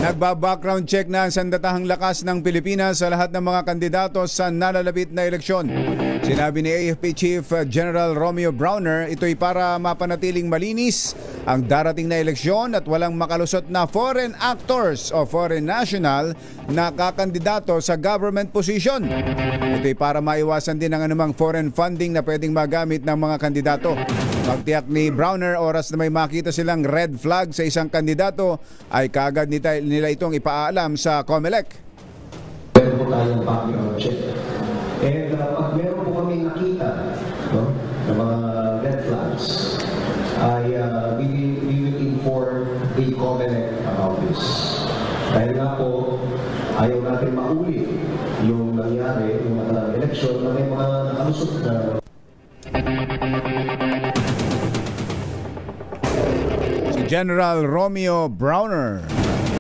Nagba-background check na ang sandatahang lakas ng Pilipinas sa lahat ng mga kandidato sa nalalapit na eleksyon. Sinabi ni AFP Chief General Romeo Browner, ito'y para mapanatiling malinis ang darating na eleksyon at walang makalusot na foreign actors o foreign national na kakandidato sa government position. Ito'y para maiwasan din ang anumang foreign funding na pwedeng magamit ng mga kandidato. Pagtiyak ni Browner, oras na may makita silang red flag sa isang kandidato ay kaagad nila itong ipaalam sa COMELEC. Meron po tayong background check. And pag meron po kami nakita ng mga red flags, ay we will inform the COMELEC about this. Dahil nga po, ayaw natin maulit yung nangyari, yung eleksyon na may mga nakalusot na General Romeo Browner.